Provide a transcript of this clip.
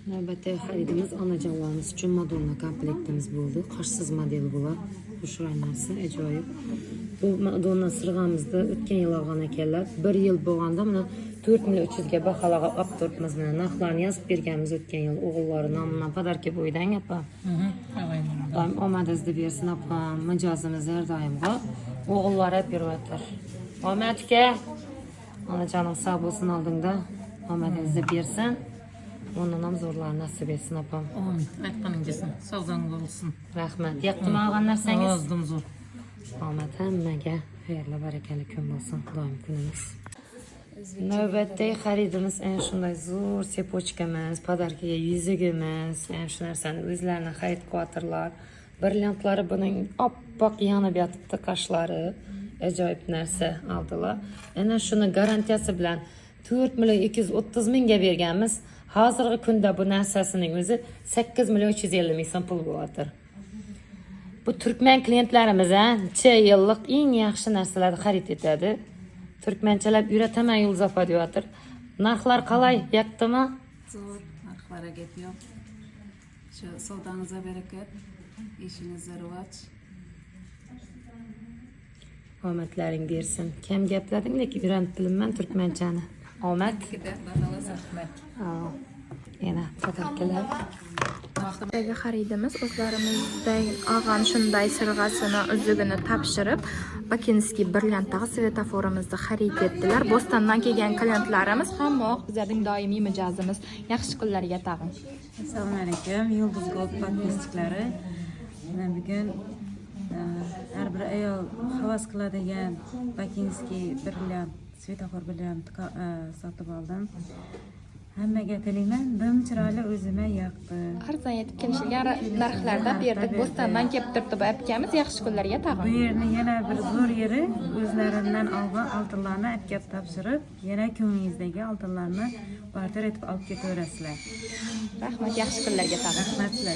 Növbətdə xəridimiz anacanlarımız üçün Madonna komplektimiz buldu. Qaşsız model bular. Xuşrayması, əcaib. Bu Madonna sırğamızda ötken yıl alğan ekerler. Bir yıl boğanda buna 4300'ge baxalağa aptortmaz buna. Naxlarını yazıb bergəmiz ötken yıl. Oğulları namına padarki boydan yapam. Daim omadızdı versin apam. Məcazımız her daimga. Oğulları hep bir ötür. Omadike. Anacanım sağ olsun aldığında. Omadızdı versin. Ondan zorlar nasip etsin apam. Amin. Aytqaning desin. Sağdan olsun. Rahmet. Yaktım ağan narsangiz? Azdım zor. Ahmet hemməgə xeyirli, bərəkəli gün olsun daim günümüz. Növbətdə xəridimiz ən şunday zor sepoçkamiz, padarkiyə yüzügümüz, ən şu nərsəni özlərinə xərid qatırlar. Brilliantları bunun appak yanıb yatıbdı qaşları. Əcaib nərsə aldılar. Ənə şunu garantiyası bilən 4.230.000'ge vergənimiz. Hazırғы gündə bu nərsəsinin özü 8.350.000 pul qoyatır. Bu Türkmen klientlərimize 2 yıllık en yaxşı nərsələri xarid etədi. Türkmençələr ürətəmən yol zapa diyordur. Narxlar qalay, yaktı mı? Zor, narxlara getmiyor. Şu savdanıza bereket, işinizə rıvaç. Ahmetlərin versin. Kem gəplədin ki, ürəntilim mən Türkmençəni. Ahmet. Yine padarkiler. Vaqtdagi xaridimiz o'zlarimizdan olgan shunday sirg'asini uzugini topshirib, Bakinskiy brilliantdagi svetoforimizni xarid etdilar. Bo'stondan kelgan klientlarimiz hamma bizning doimiy mijozimiz. Yaxshi kunlarga tag'in. Assalomu alaykum, Yulduz Gold podpischiklari. Men bugun har bir ayol havas qiladigan Bakinskiy brilliant svetofor brilliant sotib oldim. Hammaga tilayman, dim chiroyli o'zimga yoqdi. Arzon yetib kelishgan narxlarda berdik. Bo'stondan kelib turib aytganmiz, yaxshi kunlarga tag'in. Bu yerni yana bir zo'r yeri, o'zlaridan olgan oltinlarni apkab topshirib, yana ko'nglingizdagi oltinlarni barter etib olib ketaverasizlar. Rahmat, yaxshi kunlarga tag'in. Rahmat sizlarga.